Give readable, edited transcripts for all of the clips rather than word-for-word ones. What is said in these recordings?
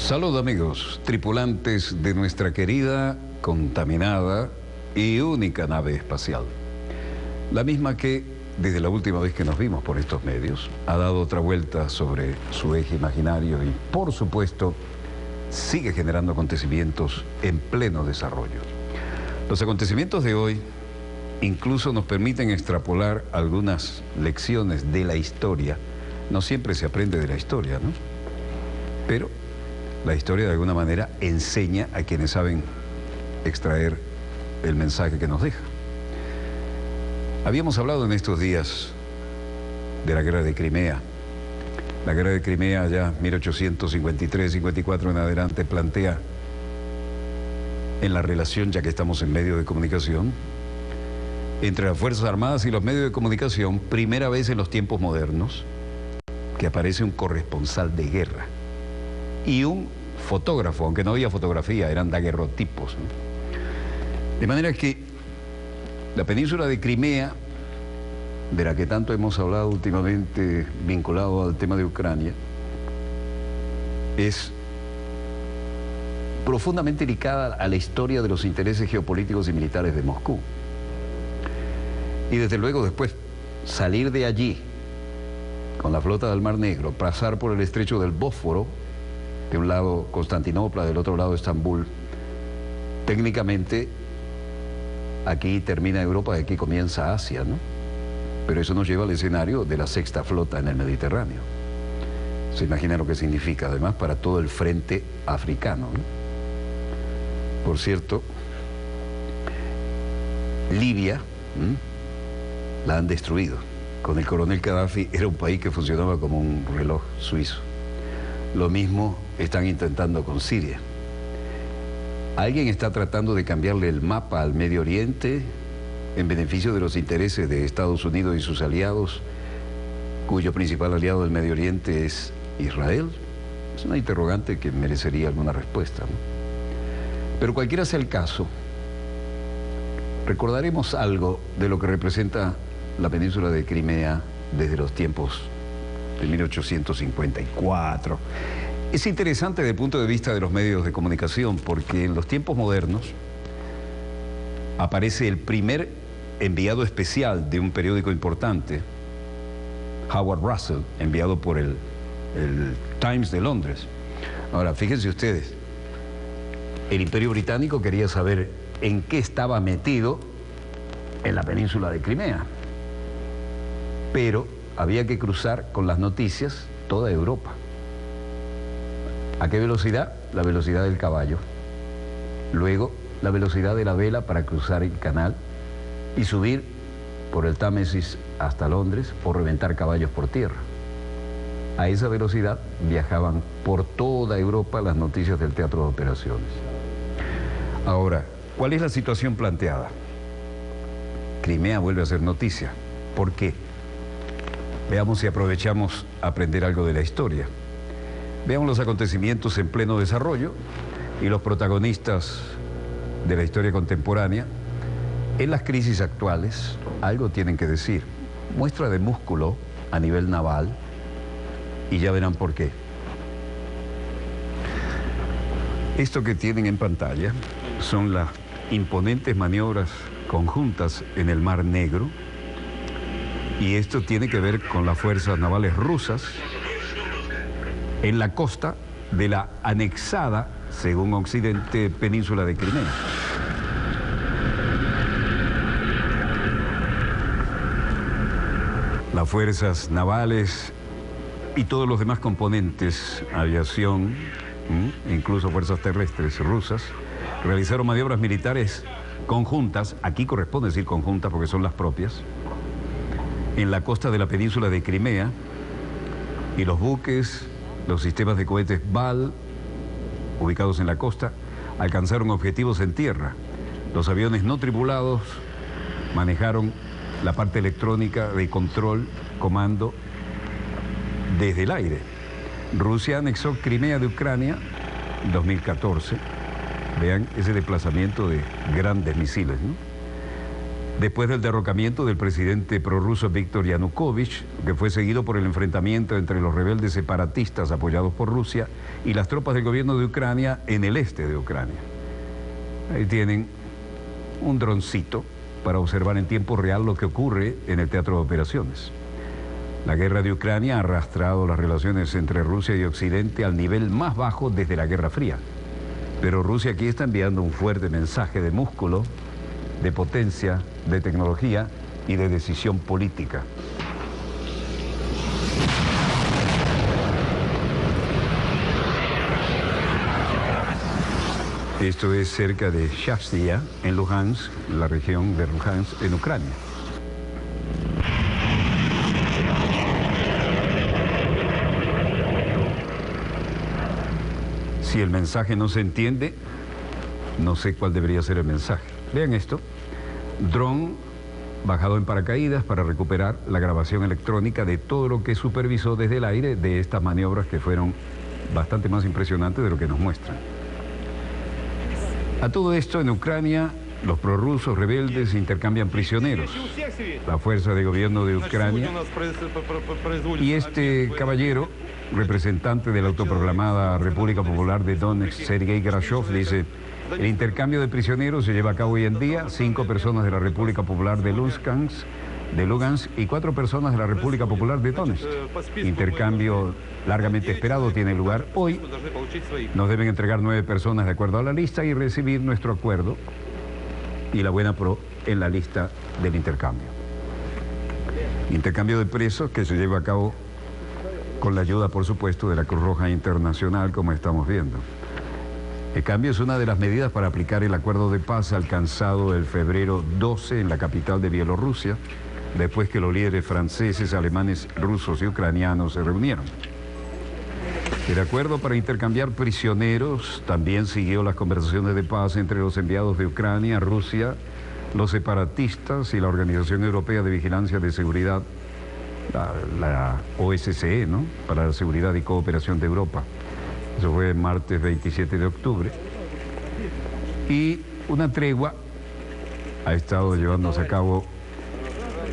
Salud amigos, tripulantes de nuestra querida, contaminada y única nave espacial. La misma que, desde la última vez que nos vimos por estos medios, ha dado otra vuelta sobre su eje imaginario y, por supuesto, sigue generando acontecimientos en pleno desarrollo. Los acontecimientos de hoy incluso nos permiten extrapolar algunas lecciones de la historia. No siempre se aprende de la historia, ¿no? Pero la historia de alguna manera enseña a quienes saben extraer el mensaje que nos deja. Habíamos hablado en estos días de la guerra de Crimea. La guerra de Crimea ya 1853-54 en adelante plantea en la relación, ya que estamos en medios de comunicación, entre las Fuerzas Armadas y los medios de comunicación, primera vez en los tiempos modernos, que aparece un corresponsal de guerra y un fotógrafo, aunque no había fotografía, eran daguerrotipos, ¿no? De manera que la península de Crimea, de la que tanto hemos hablado últimamente vinculado al tema de Ucrania, es profundamente ligada a la historia de los intereses geopolíticos y militares de Moscú. Y desde luego después salir de allí con la flota del Mar Negro, pasar por el estrecho del Bósforo, de un lado Constantinopla, del otro lado Estambul, técnicamente aquí termina Europa y aquí comienza Asia, ¿no? Pero eso nos lleva al escenario de la sexta flota en el Mediterráneo. Se imagina lo que significa, además, para todo el frente africano, ¿no? Por cierto, Libia, la han destruido. Con el coronel Gaddafi era un país que funcionaba como un reloj suizo. Lo mismo están intentando con Siria. Alguien está tratando de cambiarle el mapa al Medio Oriente en beneficio de los intereses de Estados Unidos y sus aliados, cuyo principal aliado del Medio Oriente es Israel. Es una interrogante que merecería alguna respuesta, ¿no? Pero cualquiera sea el caso, recordaremos algo de lo que representa la península de Crimea desde los tiempos de 1854. Es interesante desde el punto de vista de los medios de comunicación porque en los tiempos modernos aparece el primer enviado especial de un periódico importante, Howard Russell, enviado por el Times de Londres. Ahora, fíjense ustedes, el Imperio Británico quería saber en qué estaba metido en la península de Crimea, pero había que cruzar con las noticias toda Europa. ¿A qué velocidad? La velocidad del caballo. Luego, la velocidad de la vela para cruzar el canal y subir por el Támesis hasta Londres o reventar caballos por tierra. A esa velocidad viajaban por toda Europa las noticias del teatro de operaciones. Ahora, ¿cuál es la situación planteada? Crimea vuelve a ser noticia. ¿Por qué? Veamos si aprovechamos a aprender algo de la historia. Veamos los acontecimientos en pleno desarrollo y los protagonistas de la historia contemporánea. En las crisis actuales, algo tienen que decir. Muestra de músculo a nivel naval y ya verán por qué. Esto que tienen en pantalla son las imponentes maniobras conjuntas en el Mar Negro. Y esto tiene que ver con las fuerzas navales rusas en la costa de la anexada, según Occidente, península de Crimea. Las fuerzas navales y todos los demás componentes, aviación, incluso fuerzas terrestres rusas, realizaron maniobras militares conjuntas, aquí corresponde decir conjuntas porque son las propias, en la costa de la península de Crimea, y los buques, los sistemas de cohetes BAL, ubicados en la costa, alcanzaron objetivos en tierra. Los aviones no tripulados manejaron la parte electrónica de control, comando, desde el aire. Rusia anexó Crimea de Ucrania en 2014. Vean ese desplazamiento de grandes misiles, ¿no? Después del derrocamiento del presidente prorruso Viktor Yanukovych, que fue seguido por el enfrentamiento entre los rebeldes separatistas apoyados por Rusia y las tropas del gobierno de Ucrania en el este de Ucrania. Ahí tienen un droncito para observar en tiempo real lo que ocurre en el teatro de operaciones. La guerra de Ucrania ha arrastrado las relaciones entre Rusia y Occidente al nivel más bajo desde la Guerra Fría. Pero Rusia aquí está enviando un fuerte mensaje de músculo, de potencia, de tecnología y de decisión política. Esto es cerca de Shastia, en Luhansk, la región de Luhansk, en Ucrania. Si el mensaje no se entiende, no sé cuál debería ser el mensaje. Vean esto. Dron bajado en paracaídas para recuperar la grabación electrónica de todo lo que supervisó desde el aire de estas maniobras que fueron bastante más impresionantes de lo que nos muestran. A todo esto, en Ucrania, los prorrusos rebeldes intercambian prisioneros. La fuerza de gobierno de Ucrania y este caballero, representante de la autoproclamada República Popular de Donetsk, Sergei Grashov, dice: el intercambio de prisioneros se lleva a cabo hoy en día. 5 personas de la República Popular de Lugansk y 4 personas de la República Popular de Donetsk. Intercambio largamente esperado tiene lugar hoy. Nos deben entregar 9 personas de acuerdo a la lista y recibir nuestro acuerdo y la buena pro en la lista del intercambio. Intercambio de presos que se lleva a cabo con la ayuda, por supuesto, de la Cruz Roja Internacional, como estamos viendo. El cambio es una de las medidas para aplicar el acuerdo de paz alcanzado el febrero 12 en la capital de Bielorrusia, después que los líderes franceses, alemanes, rusos y ucranianos se reunieron. El acuerdo para intercambiar prisioneros también siguió las conversaciones de paz entre los enviados de Ucrania, Rusia, los separatistas y la Organización Europea de Vigilancia de Seguridad, la OSCE, ¿no?, para la Seguridad y Cooperación de Europa. Eso fue el martes 27 de octubre. Y una tregua ha estado llevándose a cabo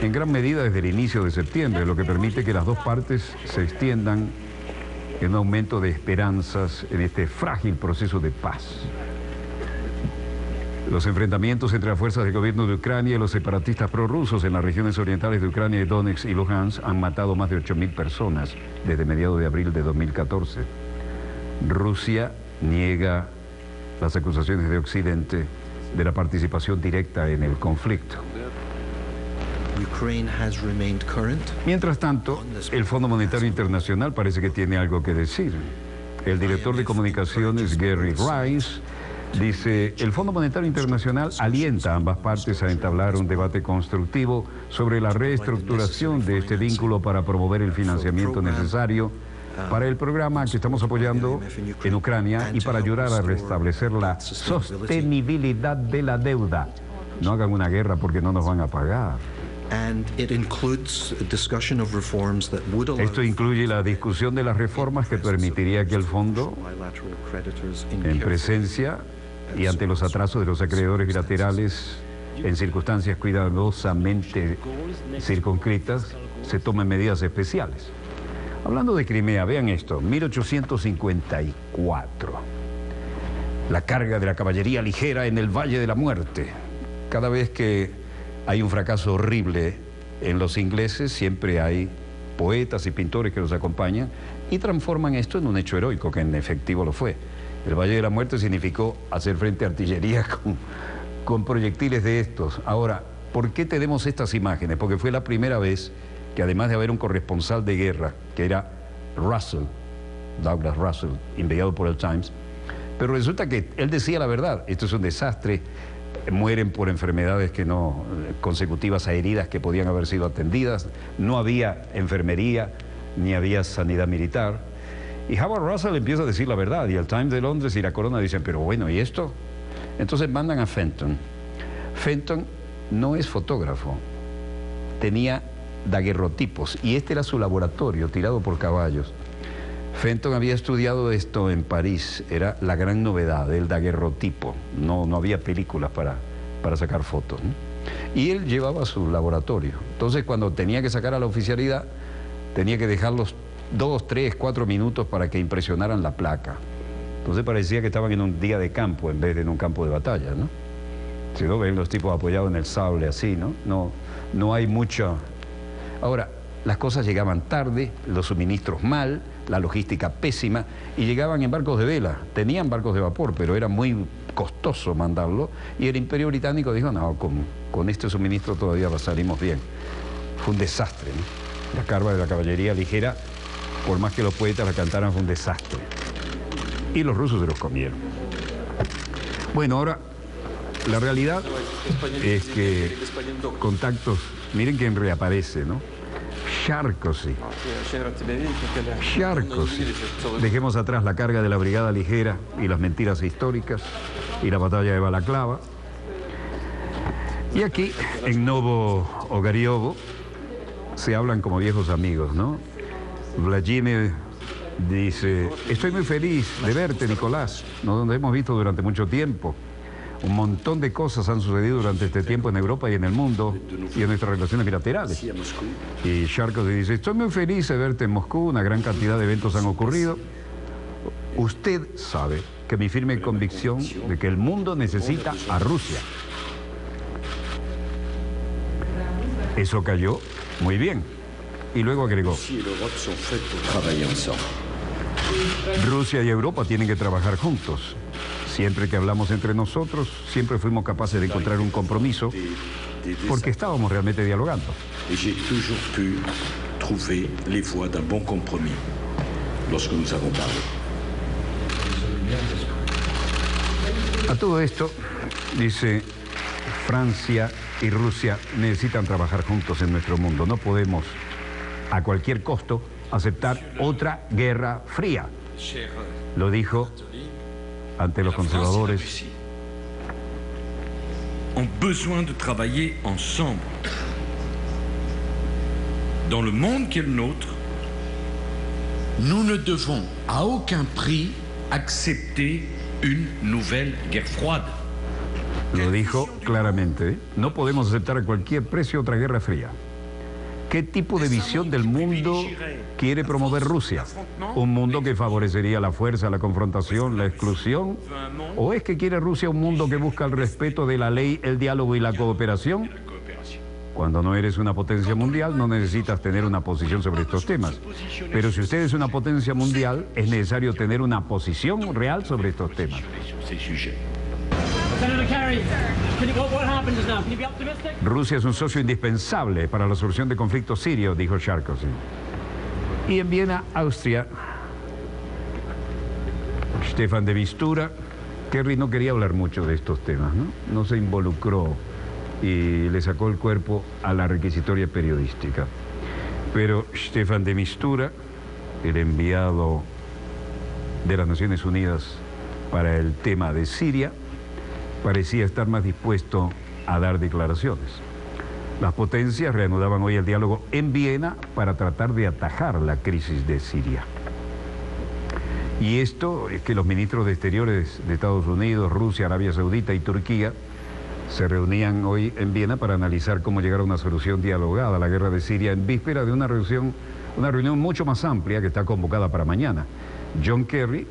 en gran medida desde el inicio de septiembre, lo que permite que las dos partes se extiendan en un aumento de esperanzas en este frágil proceso de paz. Los enfrentamientos entre las fuerzas del gobierno de Ucrania y los separatistas prorrusos en las regiones orientales de Ucrania de Donetsk y Luhansk han matado más de 8.000 personas desde mediados de abril de 2014. Rusia niega las acusaciones de Occidente de la participación directa en el conflicto. Mientras tanto, el Fondo Monetario Internacional parece que tiene algo que decir. El director de comunicaciones, Gary Rice, dice: el Fondo Monetario Internacional alienta a ambas partes a entablar un debate constructivo sobre la reestructuración de este vínculo para promover el financiamiento necesario para el programa que estamos apoyando en Ucrania y para ayudar a restablecer la sostenibilidad de la deuda. No hagan una guerra porque no nos van a pagar. Esto incluye la discusión de las reformas que permitiría que el fondo, en presencia y ante los atrasos de los acreedores bilaterales, en circunstancias cuidadosamente circunscritas, se tomen medidas especiales. Hablando de Crimea, vean esto: 1854. La carga de la caballería ligera en el Valle de la Muerte. Cada vez que hay un fracaso horrible en los ingleses, siempre hay poetas y pintores que los acompañan y transforman esto en un hecho heroico, que en efectivo lo fue. El Valle de la Muerte significó hacer frente a artillería con proyectiles de estos. Ahora, ¿por qué tenemos estas imágenes? Porque fue la primera vez que, además de haber un corresponsal de guerra, que era Russell, Douglas Russell, enviado por el Times, pero resulta que él decía la verdad: esto es un desastre, mueren por enfermedades que no, consecutivas a heridas que podían haber sido atendidas, no había enfermería, ni había sanidad militar. Y Howard Russell empieza a decir la verdad, y el Times de Londres y la Corona dicen: pero bueno, ¿y esto? Entonces mandan a Fenton. Fenton no es fotógrafo, tenía daguerrotipos, y este era su laboratorio, tirado por caballos. Fenton había estudiado esto en París, era la gran novedad, el daguerrotipo. No había películas para sacar fotos, ¿no? Y él llevaba su laboratorio. Entonces, cuando tenía que sacar a la oficialidad, tenía que dejarlos 2, 3, 4 minutos para que impresionaran la placa. Entonces parecía que estaban en un día de campo en vez de en un campo de batalla, ¿no? Si no, ven los tipos apoyados en el sable así, ¿no? No hay mucha... Ahora, las cosas llegaban tarde, los suministros mal, la logística pésima, y llegaban en barcos de vela. Tenían barcos de vapor, pero era muy costoso mandarlo, y el Imperio Británico dijo, no, con este suministro todavía salimos bien. Fue un desastre, ¿no? La carga de la caballería ligera, por más que los poetas la cantaran, fue un desastre. Y los rusos se los comieron. Bueno, ahora, la realidad es que contactos, miren quién reaparece, ¿no? Sarkozy. Dejemos atrás la carga de la brigada ligera y las mentiras históricas y la batalla de Balaclava. Y aquí, en Novo Ogariovo, se hablan como viejos amigos, ¿no? Vladimir dice, estoy muy feliz de verte, Nicolás, nos hemos visto durante mucho tiempo. Un montón de cosas han sucedido durante este tiempo en Europa y en el mundo y en nuestras relaciones bilaterales. Y Sarkozy dice, estoy muy feliz de verte en Moscú, una gran cantidad de eventos han ocurrido. Usted sabe que mi firme convicción de que el mundo necesita a Rusia. Eso cayó muy bien. Y luego agregó, Rusia y Europa tienen que trabajar juntos. Siempre que hablamos entre nosotros, siempre fuimos capaces de encontrar un compromiso porque estábamos realmente dialogando. A todo esto, dice, Francia y Rusia necesitan trabajar juntos en nuestro mundo. No podemos, a cualquier costo, aceptar otra guerra fría. Lo dijo ante los conservadores. Ont besoin de travailler ensemble. Dans le monde qui est le nôtre, nous ne devons à aucun prix accepter une nouvelle guerre froide. Lo dijo claramente, ¿eh? No podemos aceptar a cualquier precio otra guerra fría. ¿Qué tipo de visión del mundo quiere promover Rusia? ¿Un mundo que favorecería la fuerza, la confrontación, la exclusión? ¿O es que quiere Rusia un mundo que busca el respeto de la ley, el diálogo y la cooperación? Cuando no eres una potencia mundial, no necesitas tener una posición sobre estos temas. Pero si usted es una potencia mundial, es necesario tener una posición real sobre estos temas. Rusia es un socio indispensable para la solución de conflictos sirios, dijo Sarkozy. Y en Viena, Austria, Stefan de Mistura, Kerry no quería hablar mucho de estos temas, ¿no? No se involucró y le sacó el cuerpo a la requisitoria periodística. Pero Stefan de Mistura, el enviado de las Naciones Unidas para el tema de Siria, parecía estar más dispuesto a dar declaraciones. Las potencias reanudaban hoy el diálogo en Viena para tratar de atajar la crisis de Siria. Y esto es que los ministros de Exteriores de Estados Unidos, Rusia, Arabia Saudita y Turquía se reunían hoy en Viena para analizar cómo llegar a una solución dialogada a la guerra de Siria en víspera de una reunión mucho más amplia que está convocada para mañana. John Kerry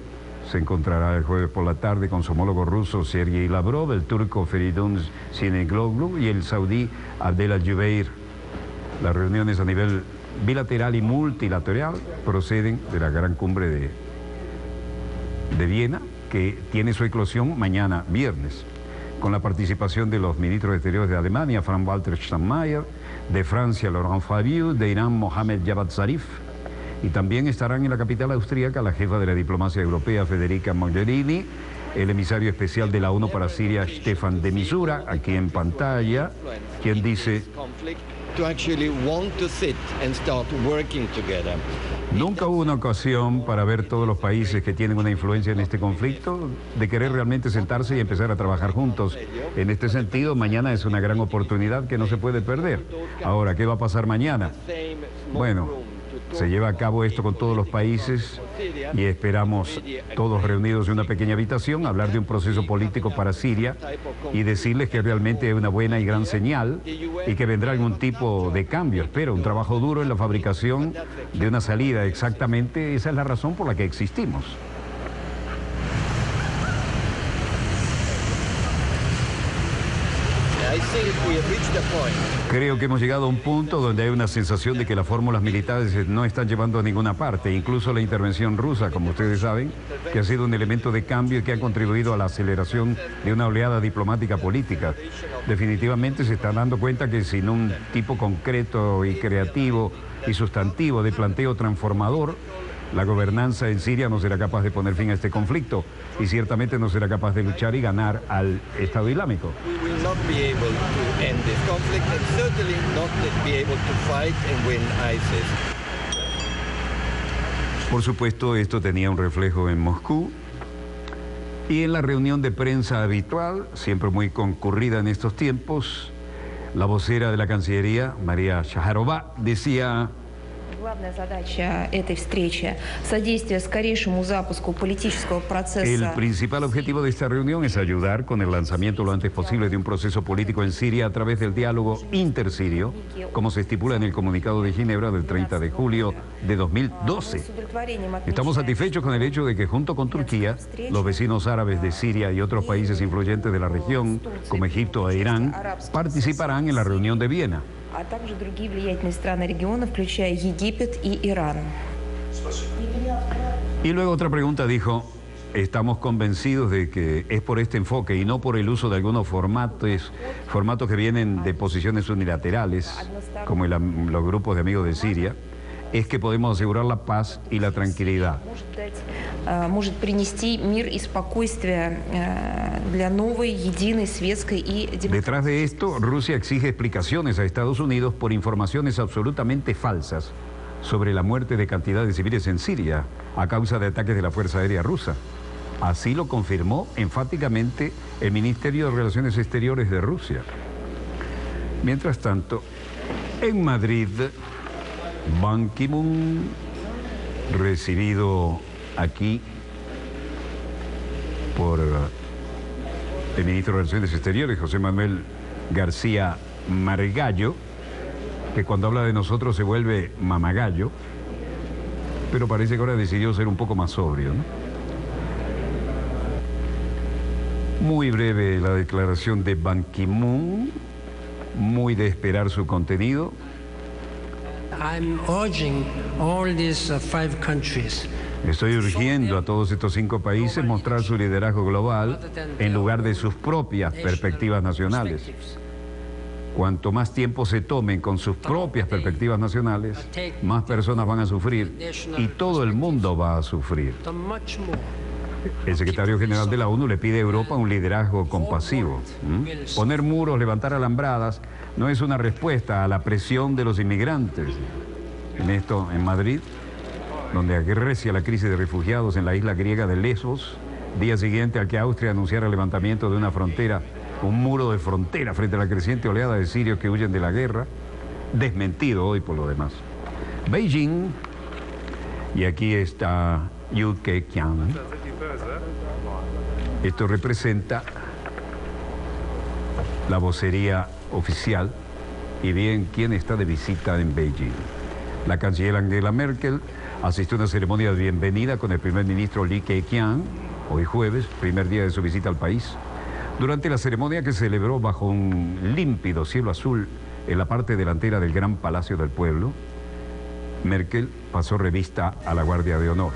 se encontrará el jueves por la tarde con su homólogo ruso Sergei Lavrov, el turco Feridun Siniroglu y el saudí Abdel Al-Jubeir. Las reuniones a nivel bilateral y multilateral proceden de la gran cumbre de Viena, que tiene su eclosión mañana viernes, con la participación de los ministros de Exteriores de Alemania, Frank-Walter Steinmeier, de Francia, Laurent Fabius, de Irán, Mohamed Javad Zarif. Y también estarán en la capital austríaca la jefa de la diplomacia europea, Federica Mogherini, el emisario especial de la ONU para Siria, Stefan de Mistura, aquí en pantalla, quien dice: nunca hubo una ocasión para ver todos los países que tienen una influencia en este conflicto, de querer realmente sentarse y empezar a trabajar juntos. En este sentido, mañana es una gran oportunidad que no se puede perder. Ahora, ¿qué va a pasar mañana? Bueno, se lleva a cabo esto con todos los países y esperamos todos reunidos en una pequeña habitación hablar de un proceso político para Siria y decirles que realmente es una buena y gran señal y que vendrá algún tipo de cambio. Espero un trabajo duro en la fabricación de una salida. Exactamente esa es la razón por la que existimos. Creo que hemos llegado a un punto donde hay una sensación de que las fórmulas militares no están llevando a ninguna parte. Incluso la intervención rusa, como ustedes saben, que ha sido un elemento de cambio y que ha contribuido a la aceleración de una oleada diplomática política. Definitivamente se está dando cuenta que sin un tipo concreto y creativo y sustantivo de planteo transformador, la gobernanza en Siria no será capaz de poner fin a este conflicto y ciertamente no será capaz de luchar y ganar al Estado Islámico. Por supuesto, esto tenía un reflejo en Moscú y en la reunión de prensa habitual, siempre muy concurrida en estos tiempos, la vocera de la Cancillería, María Shaharova, decía: el principal objetivo de esta reunión es ayudar con el lanzamiento lo antes posible de un proceso político en Siria a través del diálogo intersirio, como se estipula en el comunicado de Ginebra del 30 de julio de 2012. Estamos satisfechos con el hecho de que junto con Turquía, los vecinos árabes de Siria y otros países influyentes de la región, como Egipto e Irán, participarán en la reunión de Viena. А также другие влиятельные страны региона, включая Египет и Иран. Y luego otra pregunta dijo: estamos convencidos de que es por este enfoque y no por el uso de algunos formatos que vienen de posiciones unilaterales, como los grupos de amigos de Siria, es que podemos asegurar la paz y la tranquilidad. Может принести мир и спокойствие для новой, единой, светской и демократической. Detrás de esto, Rusia exige explicaciones a Estados Unidos por informaciones absolutamente falsas sobre la muerte de cantidad de civiles en Siria a causa de ataques de la Fuerza Aérea Rusa. Así lo confirmó enfáticamente el Ministerio de Relaciones Exteriores de Rusia. Mientras tanto, en Madrid, Ban Ki-moon, recibido aquí por el ministro de Relaciones Exteriores, José Manuel García Margallo, que cuando habla de nosotros se vuelve mamagallo, pero parece que ahora decidió ser un poco más sobrio, ¿no? Muy breve la declaración de Ban Ki-moon, muy de esperar su contenido. I'm urging all these 5 countries. Estoy urgiendo a todos estos 5 países mostrar su liderazgo global en lugar de sus propias perspectivas nacionales. Cuanto más tiempo se tomen con sus propias perspectivas nacionales, más personas van a sufrir y todo el mundo va a sufrir. El secretario general de la ONU le pide a Europa un liderazgo compasivo. Poner muros, levantar alambradas, no es una respuesta a la presión de los inmigrantes. En Madrid, donde arrecia la crisis de refugiados en la isla griega de Lesbos, día siguiente al que Austria anunciara el levantamiento de una frontera, un muro de frontera frente a la creciente oleada de sirios que huyen de la guerra, desmentido hoy por lo demás. Beijing, y aquí está Yu Keqiang. Esto representa la vocería oficial y bien quién está de visita en Beijing. La canciller Angela Merkel asistió a una ceremonia de bienvenida con el primer ministro Li Keqiang, hoy jueves, primer día de su visita al país. Durante la ceremonia, que se celebró bajo un límpido cielo azul en la parte delantera del Gran Palacio del Pueblo, Merkel pasó revista a la Guardia de Honor.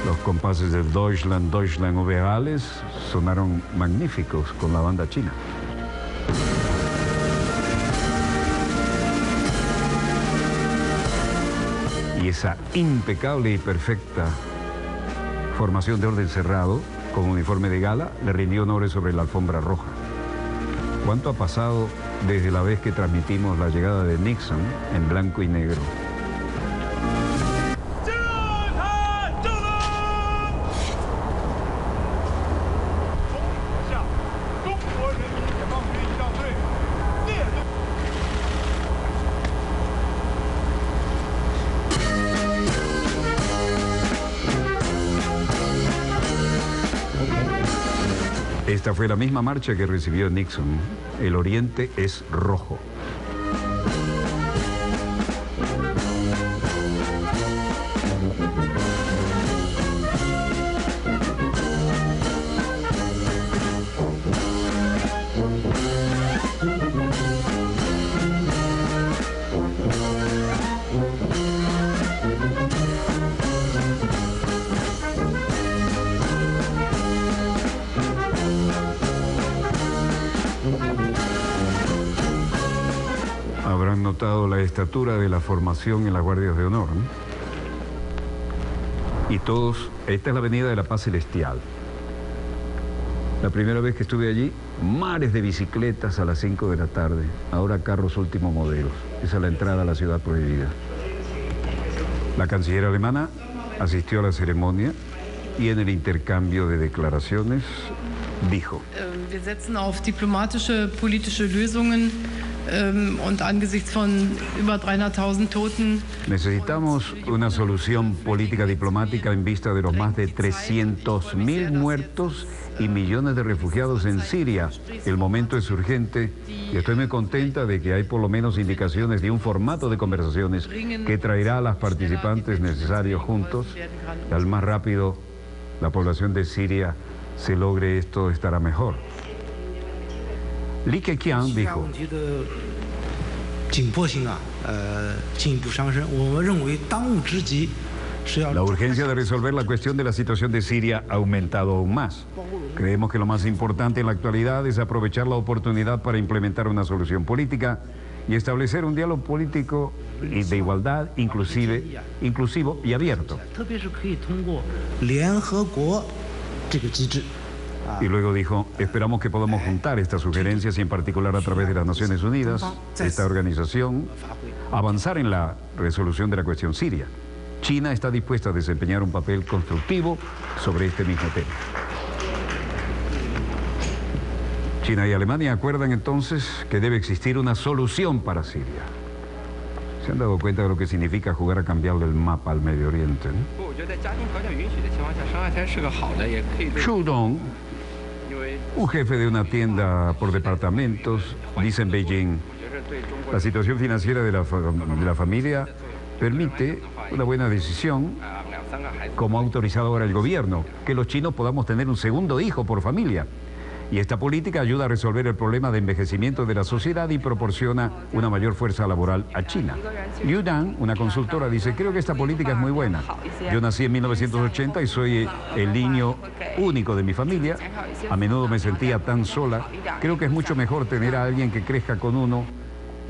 Los compases de Deutschland, Deutschland über alles sonaron magníficos con la banda china. Y esa impecable y perfecta formación de orden cerrado, con uniforme de gala, le rindió honores sobre la alfombra roja. ¿Cuánto ha pasado desde la vez que transmitimos la llegada de Nixon en blanco y negro? Esta fue la misma marcha que recibió Nixon. El Oriente es rojo. Habrán notado la estatura de la formación en las Guardias de Honor, ¿no? Y todos, esta es la Avenida de la Paz Celestial. La primera vez que estuve allí, mares de bicicletas a las 5 de la tarde, ahora carros último modelos. Esa es la entrada a la ciudad prohibida. La canciller alemana asistió a la ceremonia y en el intercambio de declaraciones dijo: Wir setzen auf diplomatische, politische Lösungen und angesichts von über 300.000 Toten. Necesitamos una solución política diplomática en vista de los más de 300.000 muertos y millones de refugiados en Siria. El momento es urgente y estoy muy contenta de que hay por lo menos indicaciones de un formato de conversaciones que traerá a las participantes necesarios juntos. Al más rápido la población de Siria se logre esto, estará mejor. Li Keqiang dijo: la urgencia de resolver la cuestión de la situación de Siria ha aumentado aún más. Creemos que lo más importante en la actualidad es aprovechar la oportunidad para implementar una solución política y establecer un diálogo político y de igualdad inclusivo y abierto. Y luego dijo: esperamos que podamos juntar estas sugerencias y en particular a través de las Naciones Unidas, esta organización, avanzar en la resolución de la cuestión siria. China está dispuesta a desempeñar un papel constructivo sobre este mismo tema. China y Alemania acuerdan entonces que debe existir una solución para Siria. ¿Se han dado cuenta de lo que significa jugar a cambiarle el mapa al Medio Oriente, ¿no? Xu Dong, un jefe de una tienda por departamentos, dice en Beijing: la situación financiera de la familia permite una buena decisión, como ha autorizado ahora el gobierno, que los chinos podamos tener un segundo hijo por familia. Y esta política ayuda a resolver el problema de envejecimiento de la sociedad y proporciona una mayor fuerza laboral a China. Liu Dan, una consultora, dice: creo que esta política es muy buena. Yo nací en 1980 y soy el niño único de mi familia. A menudo me sentía tan sola. Creo que es mucho mejor tener a alguien que crezca con uno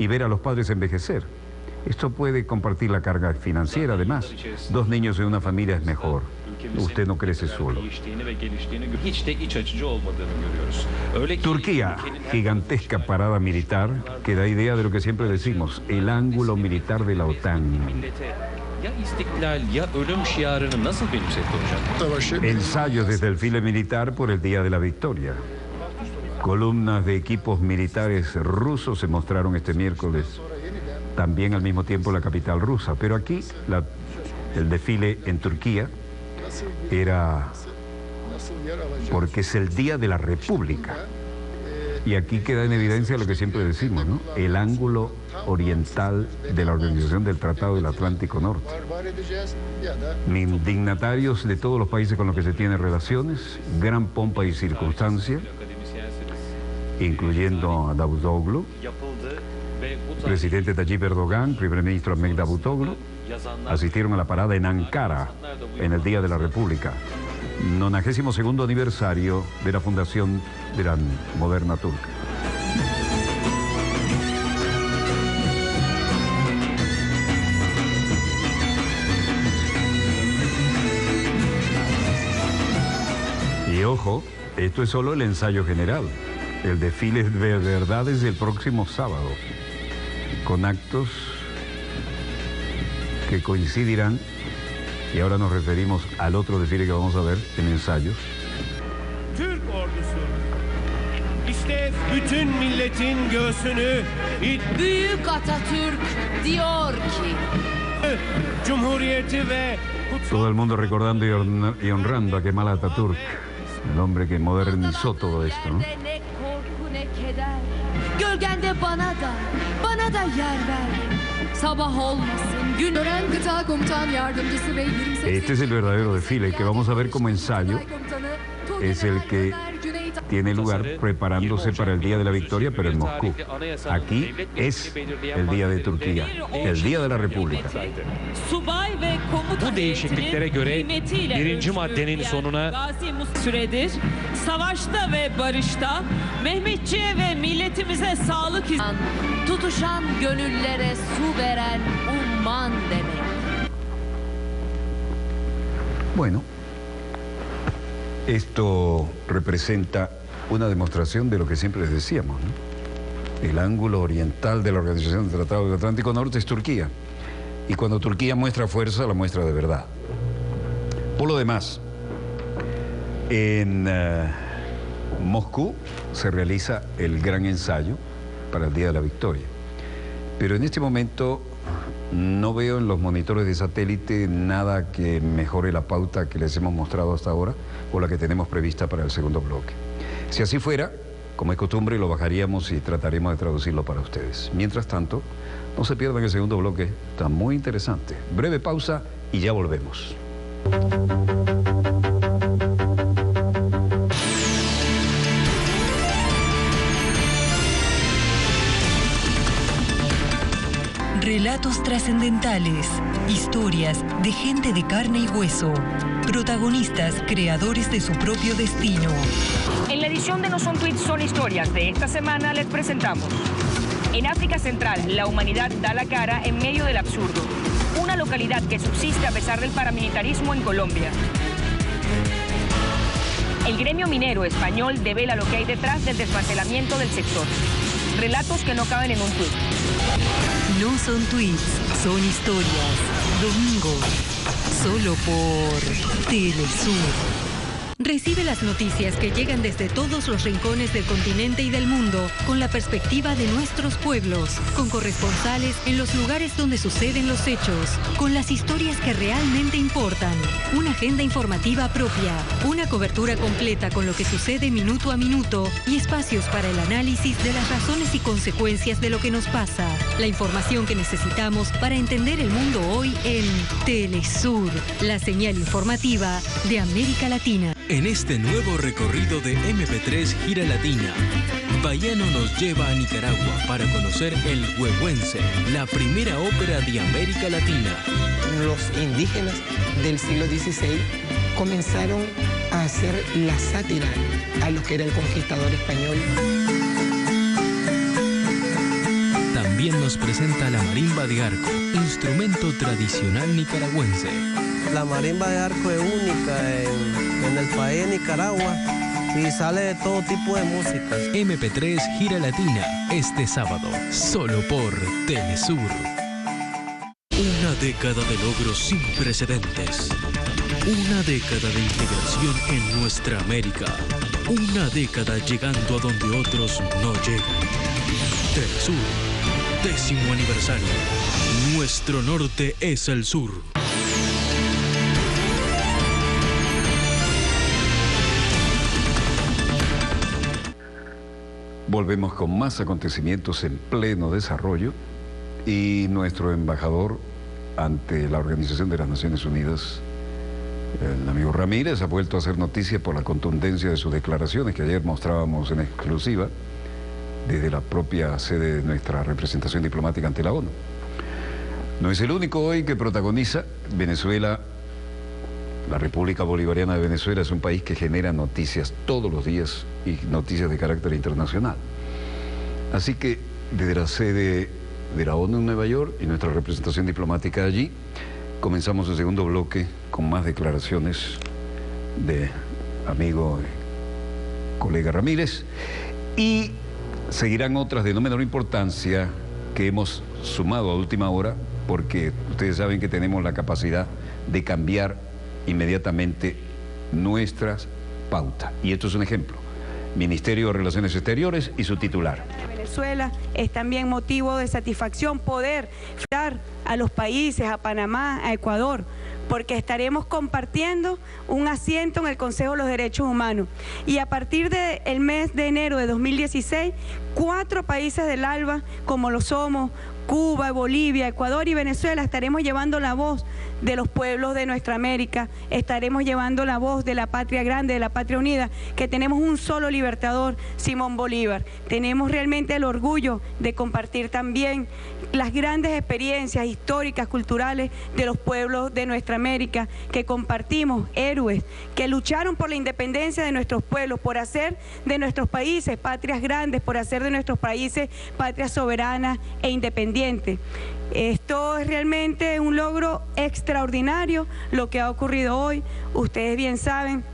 y ver a los padres envejecer. Esto puede compartir la carga financiera, además. 2 niños en una familia es mejor. Usted no crece solo. Turquía, gigantesca parada militar que da idea de lo que siempre decimos: el ángulo militar de la OTAN. Ensayos desde el desfile militar por el Día de la Victoria. Columnas de equipos militares rusos se mostraron este miércoles, también al mismo tiempo la capital rusa. Pero aquí el desfile en Turquía era porque es el Día de la República. Y aquí queda en evidencia lo que siempre decimos, ¿no? El ángulo oriental de la Organización del Tratado del Atlántico Norte. Dignatarios de todos los países con los que se tienen relaciones, gran pompa y circunstancia, incluyendo a Davutoglu, presidente Tayyip Erdogan, primer ministro Ahmet Davutoglu, asistieron a la parada en Ankara en el Día de la República, 92º aniversario de la fundación de la moderna turca. Y ojo, esto es solo el ensayo general. El desfile de verdad es el próximo sábado, con actos que coincidirán, y ahora nos referimos al otro desfile que vamos a ver en ensayos. Türk ordusu işte bütün milletin göğsünü Büyük Atatürk diyor ki Cumhuriyeti ve Todo el mundo recordando y honrando a Kemal Atatürk, el hombre que modernizó todo esto, ¿no? Ne korku ne keder. Gölgende bana da yer ver. Sabah olmasın, gün Tören Kıta Komutan Yardımcısı ve 28. Este es el verdadero desfile que vamos a ver como ensayo. Es el que tiene lugar preparándose para el Día de la Victoria, pero en Moscú. Aquí es el Día de Turquía, el Día de la República. Bu değişikliklere göre birinci maddenin sonuna süredir savaşta ve barışta Mehmetçiğe ve milletimize sağlık tutuşan gönüllere su veren umman demek. Bueno, esto representa una demostración de lo que siempre les decíamos, ¿no? El ángulo oriental de la Organización del Tratado del Atlántico Norte es Turquía. Y cuando Turquía muestra fuerza, la muestra de verdad. Por lo demás, en Moscú se realiza el gran ensayo para el Día de la Victoria. Pero en este momento no veo en los monitores de satélite nada que mejore la pauta que les hemos mostrado hasta ahora o la que tenemos prevista para el segundo bloque. Si así fuera, como es costumbre, lo bajaríamos y trataremos de traducirlo para ustedes. Mientras tanto, no se pierdan el segundo bloque, está muy interesante. Breve pausa y ya volvemos. Relatos trascendentales, historias de gente de carne y hueso, protagonistas creadores de su propio destino. En la edición de No Son Tweets, Son Historias de esta semana les presentamos: en África Central, la humanidad da la cara en medio del absurdo. Una localidad que subsiste a pesar del paramilitarismo en Colombia. El gremio minero español devela lo que hay detrás del desmantelamiento del sector. Relatos que no caben en un tuit. No son tweets, son historias. Domingo, solo por Telesur. Recibe las noticias que llegan desde todos los rincones del continente y del mundo con la perspectiva de nuestros pueblos, con corresponsales en los lugares donde suceden los hechos, con las historias que realmente importan, una agenda informativa propia, una cobertura completa con lo que sucede minuto a minuto y espacios para el análisis de las razones y consecuencias de lo que nos pasa. La información que necesitamos para entender el mundo hoy en Telesur, la señal informativa de América Latina. En este nuevo recorrido de MP3 Gira Latina, Bayano nos lleva a Nicaragua para conocer el Huehuense, la primera ópera de América Latina. Los indígenas del siglo XVI comenzaron a hacer la sátira a lo que era el conquistador español. También nos presenta la marimba de arco, instrumento tradicional nicaragüense. La marimba de arco es única en el país de Nicaragua y sale de todo tipo de música. MP3 Gira Latina, este sábado, solo por Telesur. Una década de logros sin precedentes. Una década de integración en nuestra América. Una década llegando a donde otros no llegan. Telesur, 10º aniversario. Nuestro norte es el sur. Volvemos con más acontecimientos en pleno desarrollo y nuestro embajador ante la Organización de las Naciones Unidas, el amigo Ramírez, ha vuelto a hacer noticia por la contundencia de sus declaraciones que ayer mostrábamos en exclusiva desde la propia sede de nuestra representación diplomática ante la ONU. No es el único hoy que protagoniza Venezuela. La República Bolivariana de Venezuela es un país que genera noticias todos los días y noticias de carácter internacional. Así que desde la sede de la ONU en Nueva York y nuestra representación diplomática allí, comenzamos el segundo bloque con más declaraciones de amigo y colega Ramírez y seguirán otras de no menor importancia que hemos sumado a última hora porque ustedes saben que tenemos la capacidad de cambiar inmediatamente nuestras pautas. Y esto es un ejemplo. Ministerio de Relaciones Exteriores y su titular. Venezuela es también motivo de satisfacción poder dar a los países, a Panamá, a Ecuador, porque estaremos compartiendo un asiento en el Consejo de los Derechos Humanos. Y a partir del mes de enero de 2016, 4 países del ALBA, como lo somos Cuba, Bolivia, Ecuador y Venezuela, estaremos llevando la voz de los pueblos de nuestra América, estaremos llevando la voz de la patria grande, de la patria unida, que tenemos un solo libertador, Simón Bolívar. Tenemos realmente el orgullo de compartir también las grandes experiencias históricas, culturales de los pueblos de nuestra América, que compartimos, héroes que lucharon por la independencia de nuestros pueblos, por hacer de nuestros países patrias grandes, por hacer de nuestros países patrias soberanas e independientes. Esto es realmente un logro extraordinario lo que ha ocurrido hoy. Ustedes bien saben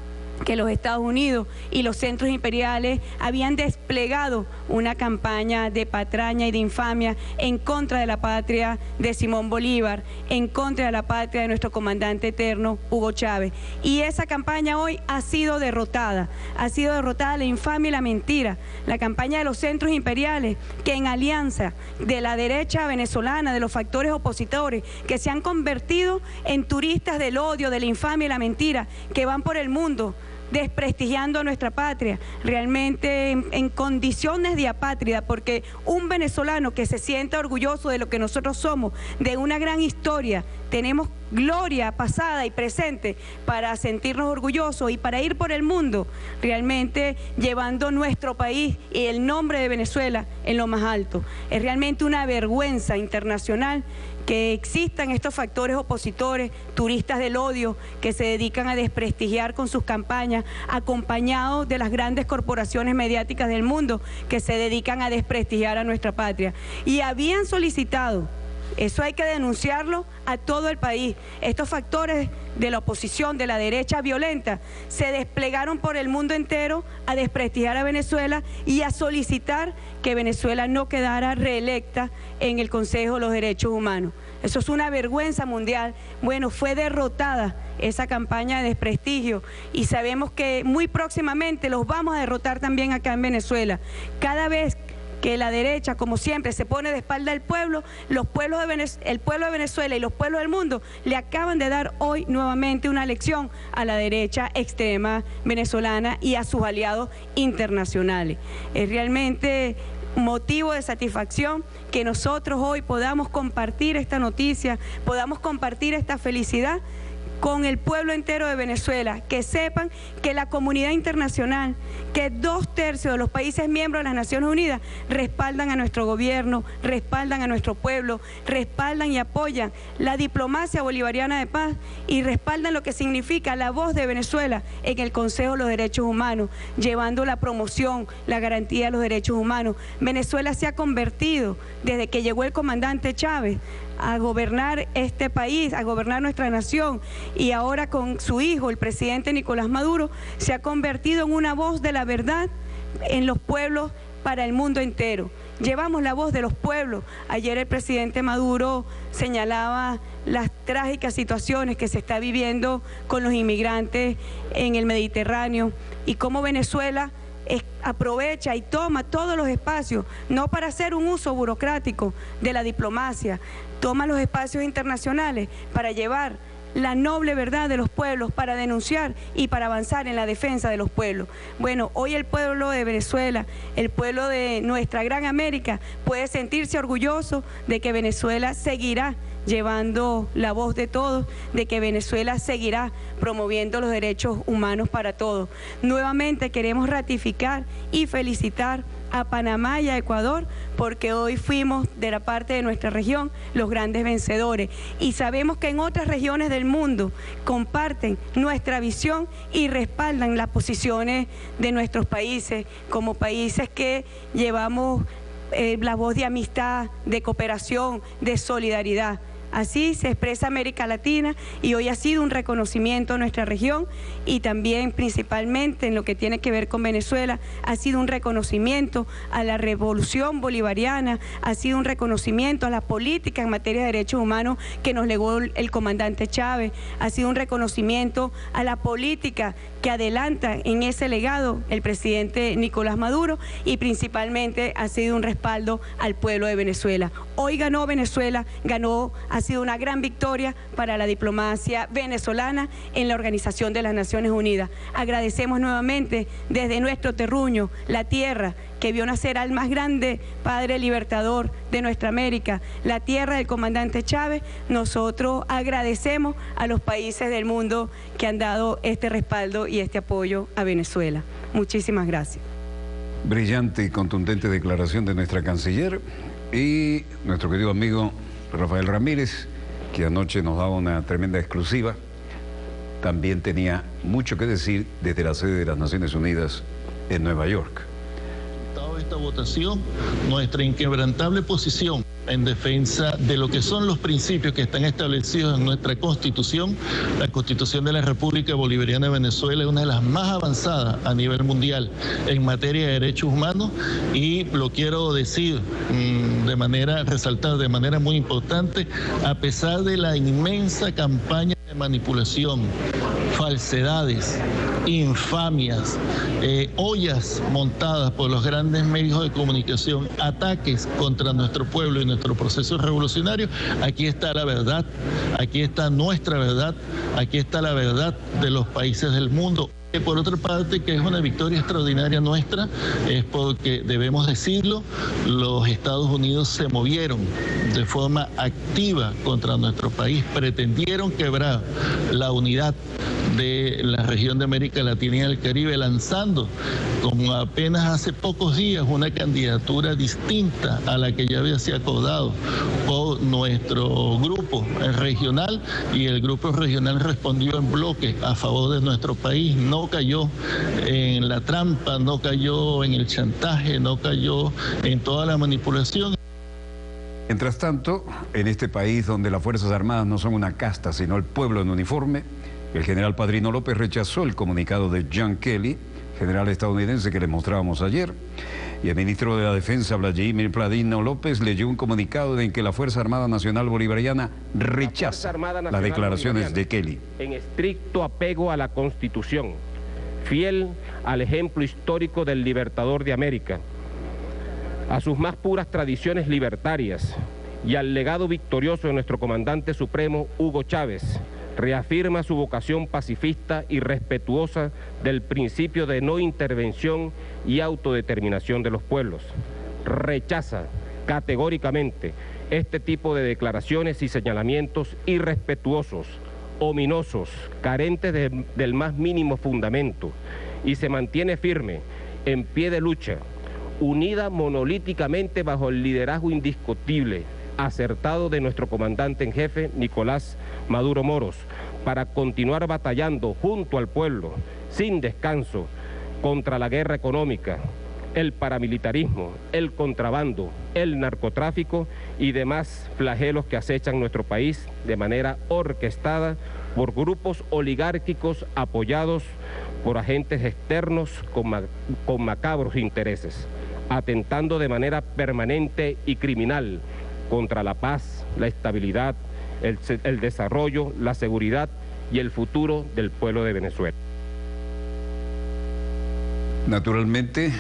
que los Estados Unidos y los centros imperiales habían desplegado una campaña de patraña y de infamia en contra de la patria de Simón Bolívar, en contra de la patria de nuestro comandante eterno Hugo Chávez. Y esa campaña hoy ha sido derrotada la infamia y la mentira. La campaña de los centros imperiales, que en alianza de la derecha venezolana, de los factores opositores, que se han convertido en turistas del odio, de la infamia y la mentira, que van por el mundo desprestigiando a nuestra patria, realmente en condiciones de apátrida, porque un venezolano que se sienta orgulloso de lo que nosotros somos, de una gran historia, tenemos gloria pasada y presente para sentirnos orgullosos y para ir por el mundo, realmente llevando nuestro país y el nombre de Venezuela en lo más alto. Es realmente una vergüenza internacional que existan estos factores opositores, turistas del odio, que se dedican a desprestigiar con sus campañas, acompañados de las grandes corporaciones mediáticas del mundo, que se dedican a desprestigiar a nuestra patria. Y habían solicitado, eso hay que denunciarlo a todo el país, estos factores de la oposición, de la derecha violenta, se desplegaron por el mundo entero a desprestigiar a Venezuela y a solicitar que Venezuela no quedara reelecta en el Consejo de los Derechos Humanos. Eso es una vergüenza mundial. Bueno, fue derrotada esa campaña de desprestigio y sabemos que muy próximamente los vamos a derrotar también acá en Venezuela. Cada vez que la derecha, como siempre, se pone de espalda al pueblo, el pueblo de Venezuela y los pueblos del mundo le acaban de dar hoy nuevamente una lección a la derecha extrema venezolana y a sus aliados internacionales. Es realmente motivo de satisfacción que nosotros hoy podamos compartir esta noticia, podamos compartir esta felicidad con el pueblo entero de Venezuela, que sepan que la comunidad internacional, que 2/3 de los países miembros de las Naciones Unidas respaldan a nuestro gobierno, respaldan a nuestro pueblo, respaldan y apoyan la diplomacia bolivariana de paz y respaldan lo que significa la voz de Venezuela en el Consejo de los Derechos Humanos, llevando la promoción, la garantía de los derechos humanos. Venezuela se ha convertido, desde que llegó el comandante Chávez, a gobernar este país, a gobernar nuestra nación, y ahora con su hijo, el presidente Nicolás Maduro, se ha convertido en una voz de la verdad en los pueblos para el mundo entero. Llevamos la voz de los pueblos. Ayer el presidente Maduro señalaba las trágicas situaciones que se está viviendo con los inmigrantes en el Mediterráneo y cómo Venezuela aprovecha y toma todos los espacios, no para hacer un uso burocrático de la diplomacia, toma los espacios internacionales para llevar la noble verdad de los pueblos, para denunciar y para avanzar en la defensa de los pueblos. Bueno, hoy el pueblo de Venezuela, el pueblo de nuestra gran América, puede sentirse orgulloso de que Venezuela seguirá llevando la voz de todos, de que Venezuela seguirá promoviendo los derechos humanos para todos. Nuevamente queremos ratificar y felicitar a Panamá y a Ecuador, porque hoy fuimos de la parte de nuestra región los grandes vencedores y sabemos que en otras regiones del mundo comparten nuestra visión y respaldan las posiciones de nuestros países como países que llevamos la voz de amistad, de cooperación, de solidaridad. Así se expresa América Latina y hoy ha sido un reconocimiento a nuestra región y también principalmente en lo que tiene que ver con Venezuela, ha sido un reconocimiento a la revolución bolivariana, ha sido un reconocimiento a la política en materia de derechos humanos que nos legó el comandante Chávez, ha sido un reconocimiento a la política que adelanta en ese legado el presidente Nicolás Maduro y principalmente ha sido un respaldo al pueblo de Venezuela. Hoy ganó Venezuela, ganó ha sido una gran victoria para la diplomacia venezolana en la Organización de las Naciones Unidas. Agradecemos nuevamente desde nuestro terruño, la tierra que vio nacer al más grande padre libertador de nuestra América, la tierra del comandante Chávez. Nosotros agradecemos a los países del mundo que han dado este respaldo y este apoyo a Venezuela. Muchísimas gracias. Brillante y contundente declaración de nuestra canciller y nuestro querido amigo Rafael Ramírez, que anoche nos daba una tremenda exclusiva. También tenía mucho que decir desde la sede de las Naciones Unidas en Nueva York. Esta votación, nuestra inquebrantable posición en defensa de lo que son los principios que están establecidos en nuestra Constitución. La Constitución de la República Bolivariana de Venezuela es una de las más avanzadas a nivel mundial en materia de derechos humanos, y lo quiero decir resaltar de manera muy importante, a pesar de la inmensa campaña de manipulación, falsedades, infamias, ollas montadas por los grandes medios de comunicación, ataques contra nuestro pueblo y nuestro proceso revolucionario, aquí está la verdad, aquí está nuestra verdad, aquí está la verdad de los países del mundo. Por otra parte, que es una victoria extraordinaria nuestra, es porque, debemos decirlo, los Estados Unidos se movieron de forma activa contra nuestro país, pretendieron quebrar la unidad de la región de América Latina y el Caribe, lanzando, como apenas hace pocos días, una candidatura distinta a la que ya había sido acordado por nuestro grupo regional, y el grupo regional respondió en bloque a favor de nuestro país. No cayó en la trampa, no cayó en el chantaje, no cayó en toda la manipulación. Mientras tanto, en este país donde las Fuerzas Armadas no son una casta, sino el pueblo en uniforme, el general Padrino López rechazó el comunicado de John Kelly, general estadounidense que le mostrábamos ayer, y el ministro de la Defensa, Vladimir Padrino López, leyó un comunicado en que la Fuerza Armada Nacional Bolivariana rechaza las declaraciones de Kelly. En estricto apego a la Constitución, fiel al ejemplo histórico del libertador de América, a sus más puras tradiciones libertarias y al legado victorioso de nuestro comandante supremo, Hugo Chávez, reafirma su vocación pacifista y respetuosa del principio de no intervención y autodeterminación de los pueblos. Rechaza categóricamente este tipo de declaraciones y señalamientos irrespetuosos, ominosos, carentes del más mínimo fundamento, y se mantiene firme, en pie de lucha, unida monolíticamente bajo el liderazgo indiscutible, acertado de nuestro comandante en jefe, Nicolás Maduro Moros, para continuar batallando junto al pueblo, sin descanso, contra la guerra económica, el paramilitarismo, el contrabando, el narcotráfico y demás flagelos que acechan nuestro país de manera orquestada por grupos oligárquicos apoyados por agentes externos con macabros intereses, atentando de manera permanente y criminal contra la paz, la estabilidad, el desarrollo, la seguridad y el futuro del pueblo de Venezuela. Naturalmente,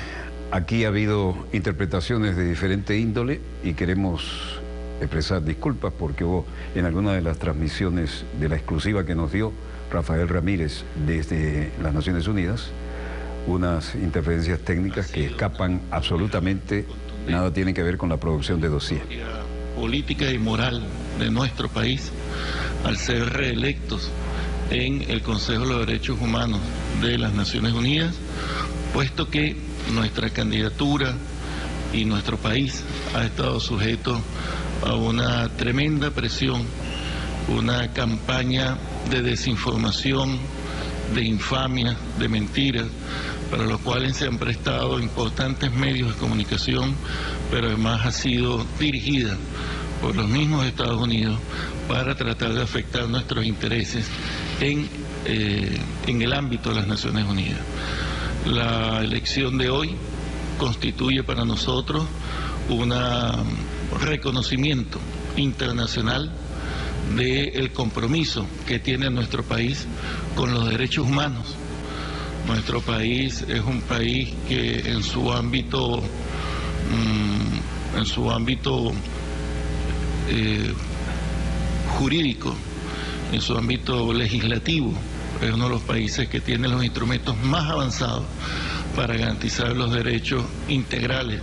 aquí ha habido interpretaciones de diferente índole y queremos expresar disculpas porque hubo en alguna de las transmisiones de la exclusiva que nos dio Rafael Ramírez desde las Naciones Unidas, unas interferencias técnicas que escapan absolutamente, nada tiene que ver con la producción de dossier. Política y moral de nuestro país al ser reelectos en el Consejo de los Derechos Humanos de las Naciones Unidas, puesto que nuestra candidatura y nuestro país ha estado sujeto a una tremenda presión, una campaña de desinformación, de infamia, de mentiras, para los cuales se han prestado importantes medios de comunicación, pero además ha sido dirigida por los mismos Estados Unidos para tratar de afectar nuestros intereses en el ámbito de las Naciones Unidas. La elección de hoy constituye para nosotros un reconocimiento internacional del compromiso que tiene nuestro país con los derechos humanos. Nuestro país es un país que en su ámbito jurídico, en su ámbito legislativo, es uno de los países que tiene los instrumentos más avanzados para garantizar los derechos integrales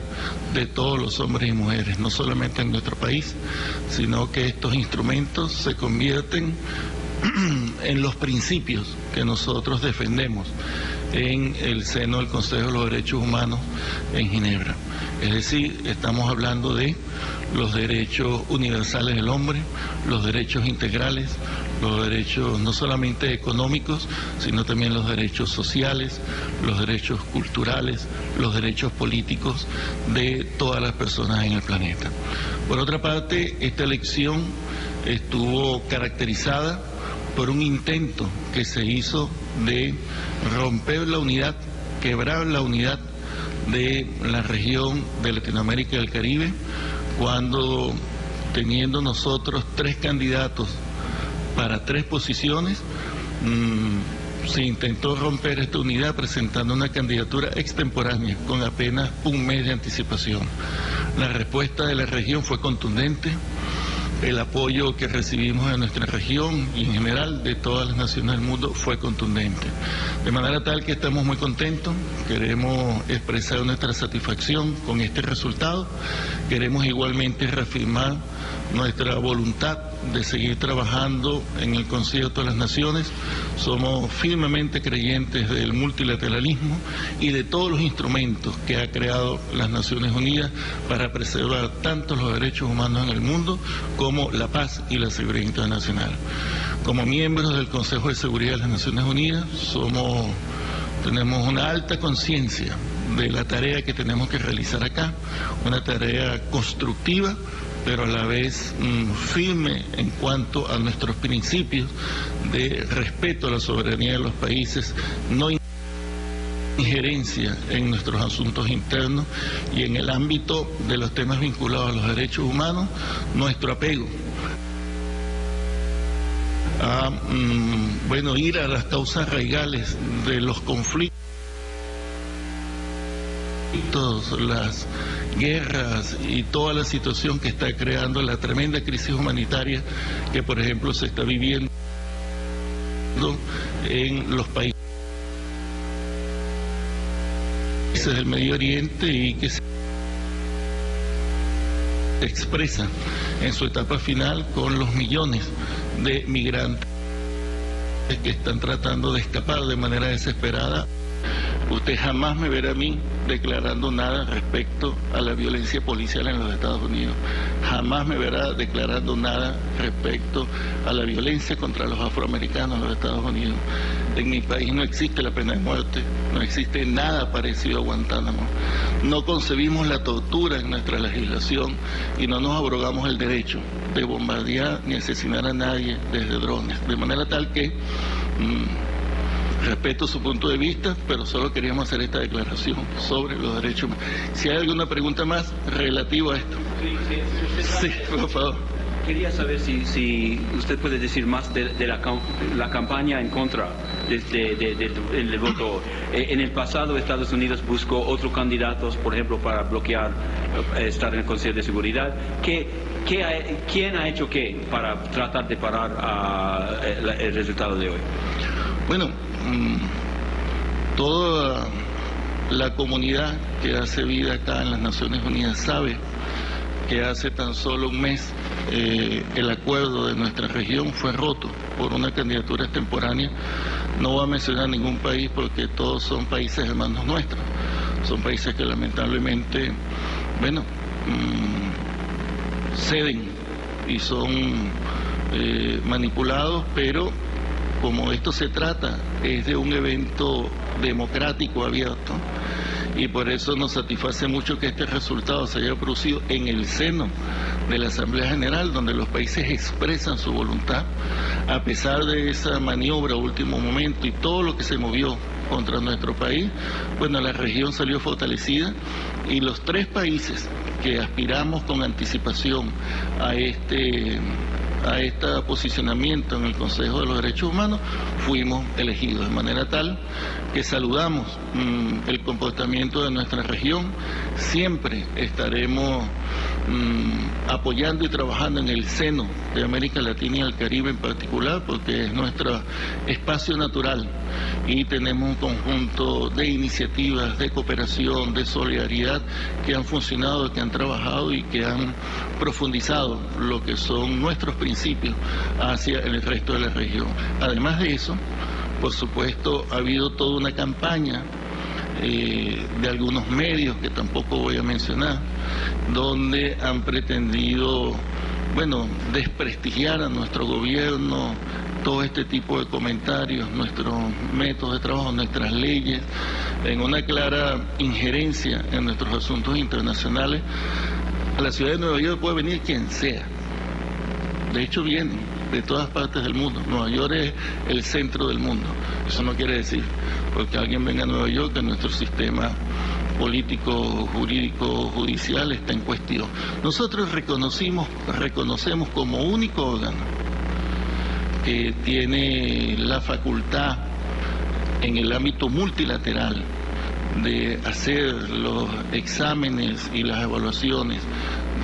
de todos los hombres y mujeres, no solamente en nuestro país, sino que estos instrumentos se convierten en los principios que nosotros defendemos en el seno del Consejo de los Derechos Humanos en Ginebra. Es decir, estamos hablando de los derechos universales del hombre, los derechos integrales, los derechos no solamente económicos, sino también los derechos sociales, los derechos culturales, los derechos políticos de todas las personas en el planeta. Por otra parte, esta elección estuvo caracterizada por un intento que se hizo de romper la unidad, quebrar la unidad de la región de Latinoamérica y el Caribe, cuando teniendo nosotros 3 candidatos para 3 posiciones, se intentó romper esta unidad presentando una candidatura extemporánea con apenas un mes de anticipación. La respuesta de la región fue contundente. El apoyo que recibimos en nuestra región y en general de todas las naciones del mundo fue contundente. De manera tal que estamos muy contentos, queremos expresar nuestra satisfacción con este resultado, queremos igualmente reafirmar nuestra voluntad de seguir trabajando en el Consejo de todas las Naciones. Somos firmemente creyentes del multilateralismo y de todos los instrumentos que ha creado las Naciones Unidas para preservar tanto los derechos humanos en el mundo como la paz y la seguridad internacional. Como miembros del Consejo de Seguridad de las Naciones Unidas tenemos una alta conciencia de la tarea que tenemos que realizar acá, una tarea constructiva, pero a la vez firme en cuanto a nuestros principios de respeto a la soberanía de los países, no injerencia en nuestros asuntos internos y en el ámbito de los temas vinculados a los derechos humanos, nuestro apego a ir a las causas raigales de los conflictos, las guerras y toda la situación que está creando la tremenda crisis humanitaria que, por ejemplo, se está viviendo en los países del Medio Oriente y que se expresa en su etapa final con los millones de migrantes que están tratando de escapar de manera desesperada. Usted jamás me verá a mí declarando nada respecto a la violencia policial en los Estados Unidos. Jamás me verá declarando nada respecto a la violencia contra los afroamericanos en los Estados Unidos. En mi país no existe la pena de muerte, no existe nada parecido a Guantánamo. No concebimos la tortura en nuestra legislación y no nos abrogamos el derecho de bombardear ni asesinar a nadie desde drones. De manera tal que respeto su punto de vista, pero solo queríamos hacer esta declaración sobre los derechos humanos. Si hay alguna pregunta más relativa a esto. Sí, por favor. Quería saber si usted puede decir más de la campaña en contra del voto. En el pasado Estados Unidos buscó otros candidatos, por ejemplo, para bloquear estar en el Consejo de Seguridad. ¿Quién ha hecho qué para tratar de parar el resultado de hoy? Bueno, toda la comunidad que hace vida acá en las Naciones Unidas sabe que hace tan solo un mes el acuerdo de nuestra región fue roto por una candidatura extemporánea. No voy a mencionar ningún país porque todos son países hermanos nuestros. Son países que lamentablemente, ceden y son manipulados, pero como esto se trata es de un evento democrático abierto y por eso nos satisface mucho que este resultado se haya producido en el seno de la Asamblea General, donde los países expresan su voluntad, a pesar de esa maniobra a último momento y todo lo que se movió contra nuestro país. Bueno, la región salió fortalecida y los 3 países que aspiramos con anticipación a a este posicionamiento en el Consejo de los Derechos Humanos, fuimos elegidos, de manera tal que saludamos el comportamiento de nuestra región. Siempre estaremos apoyando y trabajando en el seno de América Latina y el Caribe en particular, porque es nuestro espacio natural y tenemos un conjunto de iniciativas de cooperación, de solidaridad que han funcionado, que han trabajado y que han profundizado lo que son nuestros principios hacia el resto de la región. Además de eso, por supuesto, ha habido toda una campaña de algunos medios que tampoco voy a mencionar, donde han pretendido, bueno, desprestigiar a nuestro gobierno, todo este tipo de comentarios, nuestros métodos de trabajo, nuestras leyes, en una clara injerencia en nuestros asuntos internacionales. A la ciudad de Nueva York puede venir quien sea. De hecho, vienen de todas partes del mundo. Nueva York es el centro del mundo. Eso no quiere decir porque alguien venga a Nueva York que nuestro sistema político, jurídico, judicial está en cuestión. Nosotros reconocemos como único órgano que tiene la facultad en el ámbito multilateral de hacer los exámenes y las evaluaciones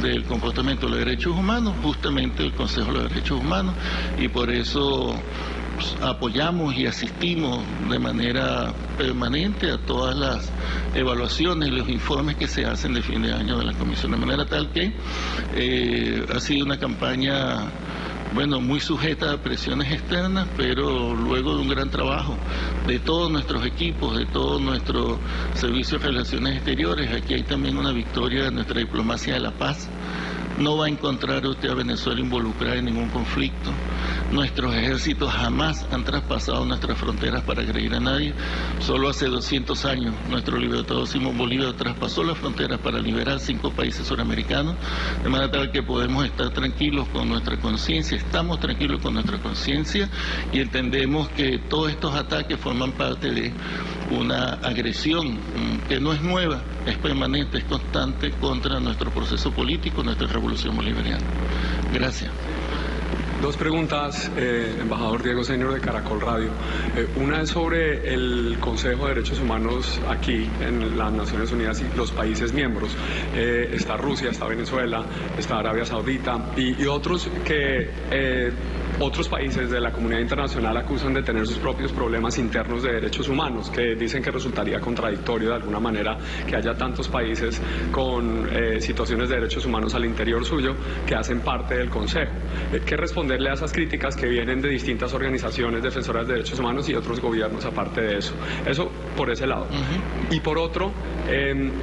del comportamiento de los derechos humanos, justamente el Consejo de los Derechos Humanos, y por eso apoyamos y asistimos de manera permanente a todas las evaluaciones y los informes que se hacen de fin de año de la Comisión, de manera tal que ha sido una campaña, bueno, muy sujeta a presiones externas, pero luego de un gran trabajo de todos nuestros equipos, de todo nuestro servicio de relaciones exteriores. Aquí hay también una victoria de nuestra diplomacia de la paz. No va a encontrar usted a Venezuela involucrada en ningún conflicto. Nuestros ejércitos jamás han traspasado nuestras fronteras para agredir a nadie. Solo hace 200 años nuestro libertador Simón Bolívar traspasó las fronteras para liberar 5 países suramericanos, de manera tal que podemos estar tranquilos con nuestra conciencia, estamos tranquilos con nuestra conciencia y entendemos que todos estos ataques forman parte de una agresión que no es nueva, es permanente, es constante contra nuestro proceso político, nuestra revolución bolivariana. Gracias. Dos preguntas, embajador Diego Senior de Caracol Radio. Una es sobre el Consejo de Derechos Humanos aquí en las Naciones Unidas y los países miembros. Está Rusia, está Venezuela, está Arabia Saudita y otros que otros países de la comunidad internacional acusan de tener sus propios problemas internos de derechos humanos, que dicen que resultaría contradictorio de alguna manera que haya tantos países con situaciones de derechos humanos al interior suyo que hacen parte del Consejo. ¿Qué responderle a esas críticas que vienen de distintas organizaciones defensoras de derechos humanos y otros gobiernos aparte de eso? Eso por ese lado. Y por otro,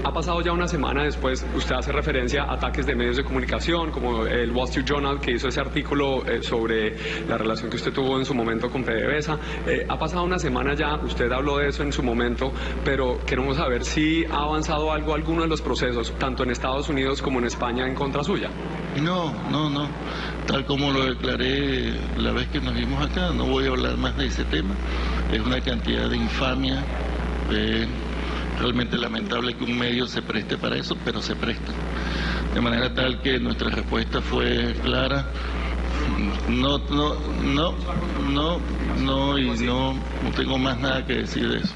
ha pasado ya una semana después, usted hace referencia a ataques de medios de comunicación como el Wall Street Journal, que hizo ese artículo sobre la relación que usted tuvo en su momento con PDVSA. Ha pasado una semana ya, usted habló de eso en su momento, pero queremos saber si ha avanzado alguno de los procesos, tanto en Estados Unidos como en España, en contra suya. No. Tal como lo declaré la vez que nos vimos acá, no voy a hablar más de ese tema. Es una cantidad de infamia. Realmente lamentable que un medio se preste para eso, pero se presta. De manera tal que nuestra respuesta fue clara. No tengo más nada que decir de eso.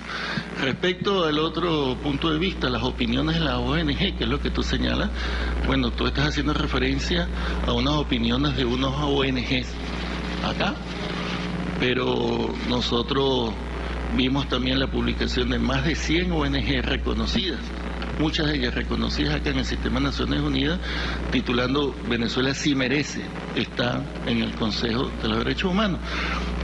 Respecto al otro punto de vista, las opiniones de la ONG, que es lo que tú señalas, bueno, tú estás haciendo referencia a unas opiniones de unos ONGs acá, pero nosotros vimos también la publicación de más de 100 ONG reconocidas, muchas de ellas reconocidas acá en el Sistema de Naciones Unidas, titulando Venezuela sí merece estar en el Consejo de los Derechos Humanos.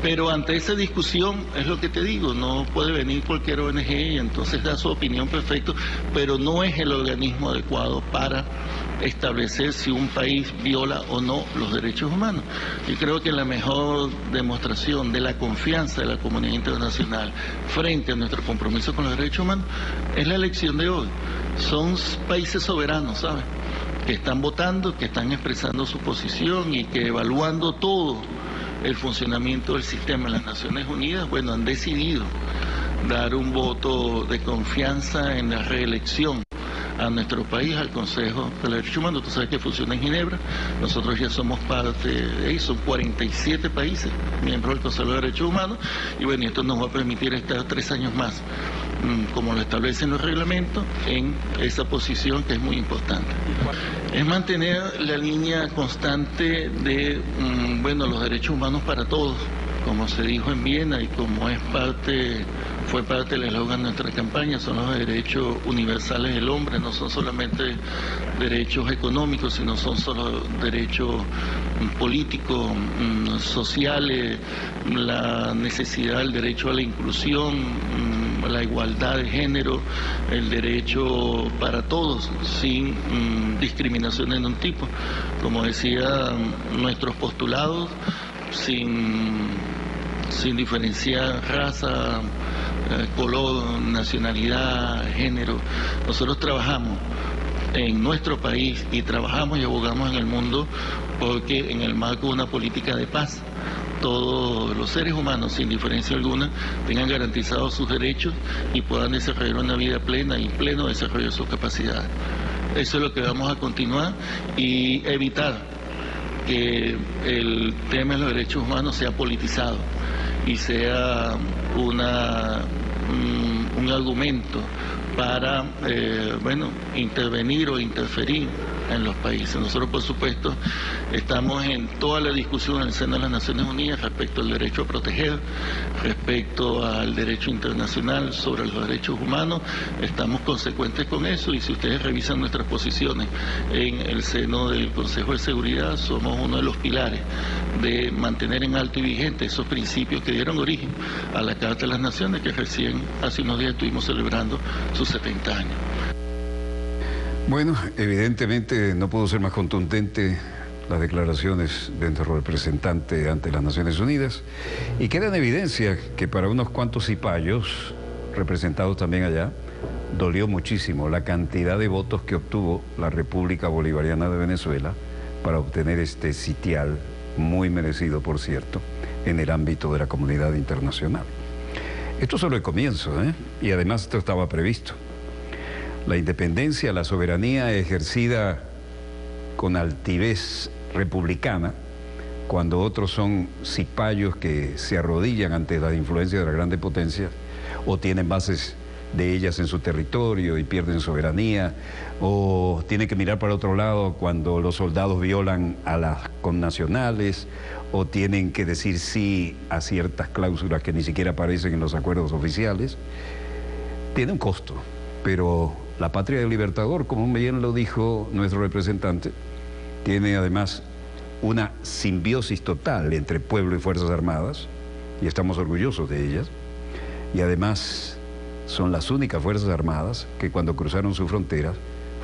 Pero ante esa discusión, es lo que te digo, no puede venir cualquier ONG y entonces da su opinión perfecto, pero no es el organismo adecuado para establecer si un país viola o no los derechos humanos. Y creo que la mejor demostración de la confianza de la comunidad internacional frente a nuestro compromiso con los derechos humanos es la elección de hoy. Son países soberanos, ¿sabes?, que están votando, que están expresando su posición y que evaluando todo el funcionamiento del sistema en las Naciones Unidas, bueno, han decidido dar un voto de confianza en la reelección a nuestro país, al Consejo de los Derechos Humanos. Tú sabes que funciona en Ginebra, nosotros ya somos parte de ahí, son 47 países miembros del Consejo de Derechos Humanos, y bueno, esto nos va a permitir estar 3 años más, como lo establecen los reglamentos, en esa posición que es muy importante. Es mantener la línea constante de, los derechos humanos para todos, como se dijo en Viena y como fue parte del eslogan de nuestra campaña. Son los derechos universales del hombre, no son solamente derechos económicos, sino son solo derechos políticos, sociales, la necesidad del derecho a la inclusión, la igualdad de género, el derecho para todos, sin discriminación de ningún tipo. Como decía nuestros postulados, sin diferenciar raza, color, nacionalidad, género. Nosotros trabajamos en nuestro país y trabajamos y abogamos en el mundo porque en el marco de una política de paz, todos los seres humanos, sin diferencia alguna, tengan garantizados sus derechos y puedan desarrollar una vida plena y pleno desarrollo de sus capacidades. Eso es lo que vamos a continuar y evitar que el tema de los derechos humanos sea politizado y sea un argumento para intervenir o interferir en los países. Nosotros, por supuesto, estamos en toda la discusión en el seno de las Naciones Unidas respecto al derecho a proteger, respecto al derecho internacional sobre los derechos humanos. Estamos consecuentes con eso, y si ustedes revisan nuestras posiciones en el seno del Consejo de Seguridad, somos uno de los pilares de mantener en alto y vigente esos principios que dieron origen a la Carta de las Naciones, que recién hace unos días estuvimos celebrando sus 70 años. Bueno, evidentemente no pudo ser más contundente las declaraciones de nuestro representante ante las Naciones Unidas, y queda en evidencia que para unos cuantos cipayos representados también allá, dolió muchísimo la cantidad de votos que obtuvo la República Bolivariana de Venezuela para obtener este sitial, muy merecido por cierto, en el ámbito de la comunidad internacional. Esto solo el comienzo, y además esto estaba previsto. La independencia, la soberanía ejercida con altivez republicana, cuando otros son cipayos que se arrodillan ante la influencia de las grandes potencias o tienen bases de ellas en su territorio y pierden soberanía, o tienen que mirar para otro lado cuando los soldados violan a las connacionales, o tienen que decir sí a ciertas cláusulas que ni siquiera aparecen en los acuerdos oficiales. Tiene un costo, pero la patria del Libertador, como bien lo dijo nuestro representante, tiene además una simbiosis total entre pueblo y Fuerzas Armadas, y estamos orgullosos de ellas, y además son las únicas Fuerzas Armadas que cuando cruzaron su frontera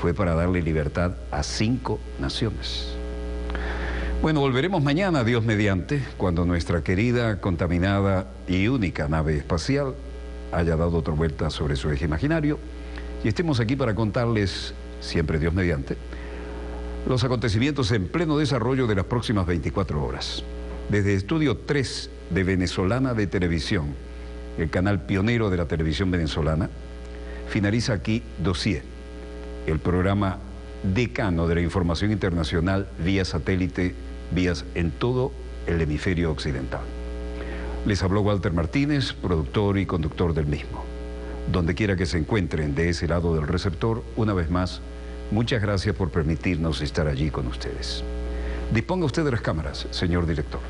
fue para darle libertad a 5 naciones. Bueno, volveremos mañana, Dios mediante, cuando nuestra querida, contaminada y única nave espacial haya dado otra vuelta sobre su eje imaginario, y estemos aquí para contarles, siempre Dios mediante, los acontecimientos en pleno desarrollo de las próximas 24 horas. Desde Estudio 3 de Venezolana de Televisión, el canal pionero de la televisión venezolana, finaliza aquí Dossier, el programa decano de la información internacional vía satélite, vías en todo el hemisferio occidental. Les habló Walter Martínez, productor y conductor del mismo. Donde quiera que se encuentren de ese lado del receptor, una vez más, muchas gracias por permitirnos estar allí con ustedes. Disponga usted de las cámaras, señor director.